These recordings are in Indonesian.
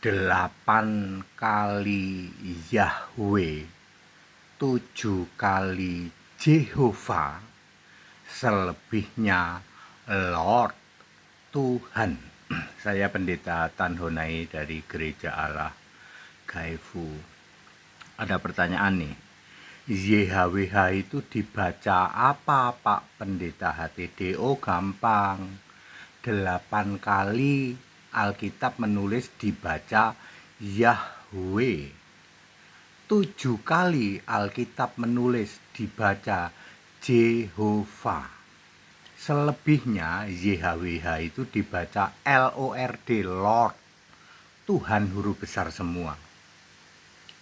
8 kali Yahweh, 7 kali Jehovah, selebihnya Lord, Tuhan. Saya Pendeta Tanhonai dari Gereja Allah Gaifu. Ada pertanyaan nih, YHWH itu dibaca apa Pak Pendeta HTD? Oh gampang, 8 kali Alkitab menulis dibaca Yahweh, 7 kali Alkitab menulis dibaca Jehovah, selebihnya YHWH itu dibaca LORD, Lord, Tuhan huruf besar semua.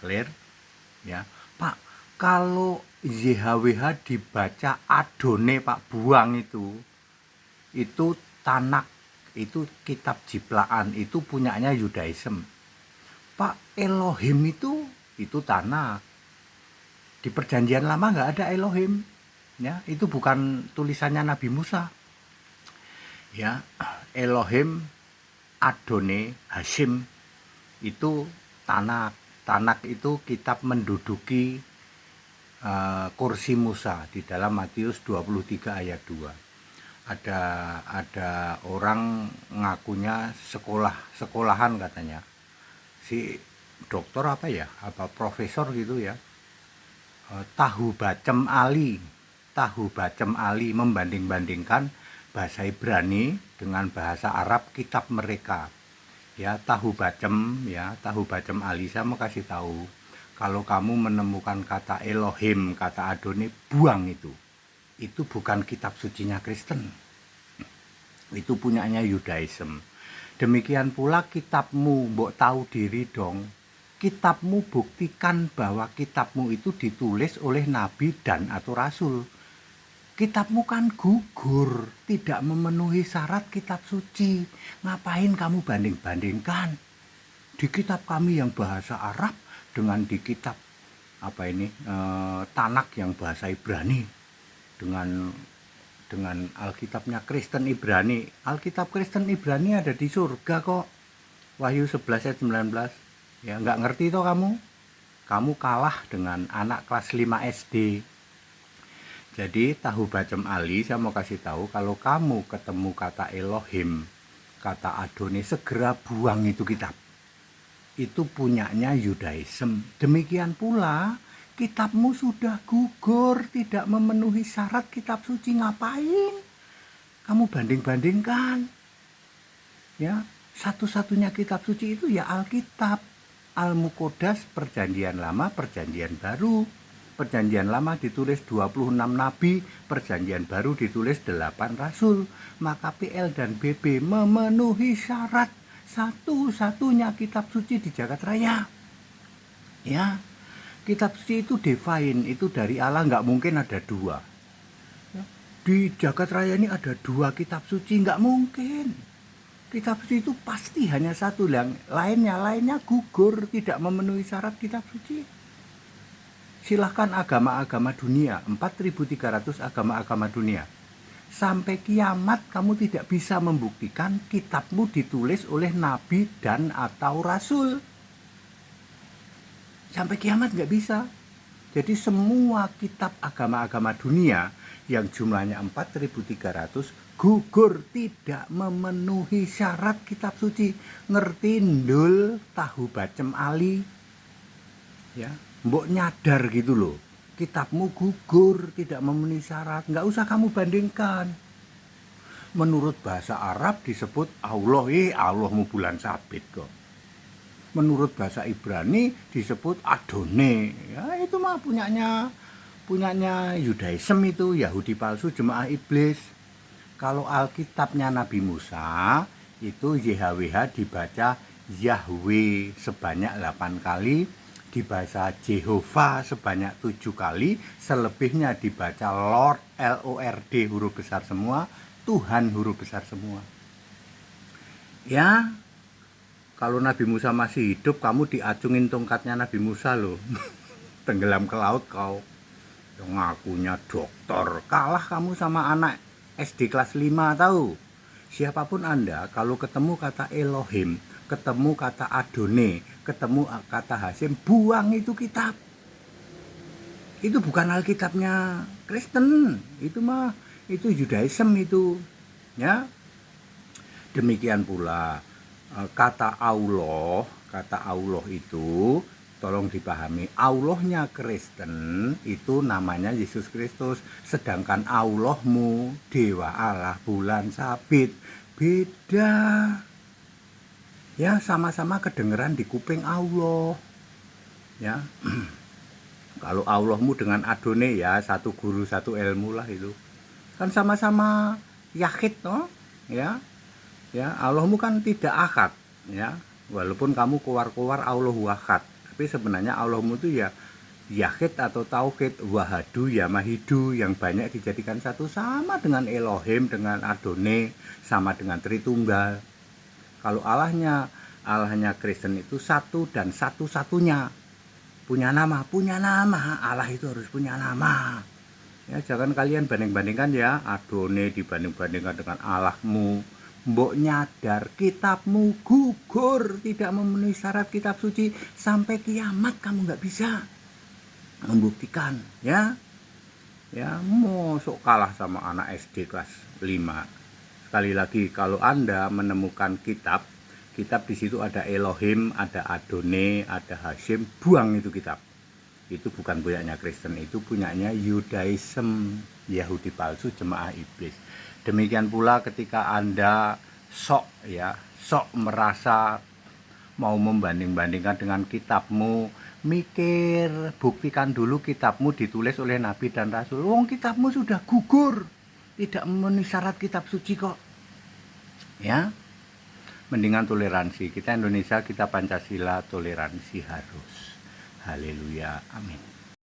Clear? Ya, Pak, kalau YHWH dibaca Adone, Pak, buang itu Tanak, itu kitab Jiplaan, itu punyanya Yudaism. Pak, Elohim itu Tanak. Di perjanjian lama nggak ada Elohim, ya, itu bukan tulisannya Nabi Musa. Ya, Elohim, Adone, Hashim itu Tanak. Tanak itu kitab menduduki kursi Musa di dalam Matius 23 ayat 2. Ada orang ngakunya sekolahan katanya, si dokter apa ya, apa profesor gitu ya, Tahu Bacem Ali membanding-bandingkan bahasa Ibrani dengan bahasa Arab kitab mereka. Ya, Tahu Bacem Ali, saya mau kasih tahu, kalau kamu menemukan kata Elohim, kata Adonai, buang itu bukan kitab sucinya Kristen, itu punyanya Yudaism. Demikian pula kitabmu, mbok tahu diri dong, kitabmu buktikan bahwa kitabmu itu ditulis oleh nabi dan atau rasul. Kitabmu kan gugur, tidak memenuhi syarat kitab suci. Ngapain kamu banding-bandingkan di kitab kami yang bahasa Arab dengan di kitab Tanak yang bahasa Ibrani, dengan Alkitabnya Kristen Ibrani. Alkitab Kristen Ibrani ada di surga kok. Wahyu 11 ayat 19. Ya, nggak ngerti toh kamu? Kamu kalah dengan anak kelas 5 SD. Jadi Tahu Bacem Ali, saya mau kasih tahu, kalau kamu ketemu kata Elohim, kata Adonai, segera buang itu kitab. Itu punyanya Yudaism. Demikian pula kitabmu sudah gugur, tidak memenuhi syarat kitab suci. Ngapain kamu banding-bandingkan? Ya, satu-satunya kitab suci itu ya Alkitab, Al-Muqaddas, perjanjian lama, perjanjian baru. Perjanjian lama ditulis 26 nabi, perjanjian baru ditulis 8 rasul. Maka PL dan BB memenuhi syarat, satu-satunya kitab suci di jagat raya. Ya, kitab suci itu divine, itu dari Allah, nggak mungkin ada dua. Di jagat raya ini ada 2 kitab suci, nggak mungkin. Kitab suci itu pasti hanya satu, lainnya gugur, tidak memenuhi syarat kitab suci. Silahkan agama-agama dunia, 4.300 agama-agama dunia. Sampai kiamat kamu tidak bisa membuktikan kitabmu ditulis oleh nabi dan atau rasul. Sampai kiamat nggak bisa. Jadi semua kitab agama-agama dunia yang jumlahnya 4.300 gugur, tidak memenuhi syarat kitab suci. Ngerti ndul Tahu Bacem Ali? Ya, mbok nyadar gitu loh, kitabmu gugur, tidak memenuhi syarat. Nggak usah kamu bandingkan. Menurut bahasa Arab disebut Allah, Allahmu bulan sabit kok. Menurut bahasa Ibrani disebut Adonai, ya itu mah punyanya Yudaism, itu Yahudi palsu, jemaah iblis. Kalau Alkitabnya Nabi Musa itu YHWH dibaca Yahweh sebanyak 8 kali, dibaca Jehovah sebanyak 7 kali, selebihnya dibaca Lord, LORD huruf besar semua, Tuhan huruf besar semua. Ya, kalau Nabi Musa masih hidup, kamu diacungin tongkatnya Nabi Musa loh. Tenggelam ke laut kau. Yang ngakunya dokter, kalah kamu sama anak SD kelas 5 tahu. Siapapun Anda, kalau ketemu kata Elohim, ketemu kata Adone, ketemu kata Hasim, buang itu kitab. Itu bukan Alkitabnya Kristen, itu Judaism itu, ya. Demikian pula kata Allah itu tolong dipahami, Allahnya Kristen itu namanya Yesus Kristus, sedangkan Allahmu, Dewa Allah, bulan sabit, beda. Ya, sama-sama kedengeran di kuping Allah. Ya. Kalau Allahmu dengan Adone, ya satu guru satu ilmu lah itu. Kan sama-sama Yahid toh, ya. Ya, Allahmu kan tidak akad, ya. Walaupun kamu keluar-keluar Allahu akad, tapi sebenarnya Allahmu itu ya Yahid atau Tauhid, Wahadu ya Mahidu, yang banyak dijadikan satu, sama dengan Elohim, dengan Adone, sama dengan Tritunggal. Kalau Allahnya Kristen itu satu dan satu-satunya. Punya nama, Allah itu harus punya nama. Ya, jangan kalian banding-bandingkan ya, Adone dibanding-bandingkan dengan Allahmu. Mbok nyadar kitabmu gugur, tidak memenuhi syarat kitab suci, sampai kiamat kamu nggak bisa membuktikan, ya. Ya, mosok kalah sama anak SD kelas 5. Sekali lagi, kalau Anda menemukan kitab di situ ada Elohim, ada Adone, ada Hasim, buang itu kitab. Itu bukan punyanya Kristen, itu punyanya Yudaism, Yahudi palsu, jemaah iblis. Demikian pula ketika Anda sok merasa mau membanding-bandingkan dengan kitabmu, mikir, buktikan dulu kitabmu ditulis oleh Nabi dan Rasul. Wong kitabmu sudah gugur, tidak memenuhi syarat kitab suci kok. Ya. Mendingan toleransi. Kita Indonesia, kita Pancasila, toleransi harus. Haleluya, amin.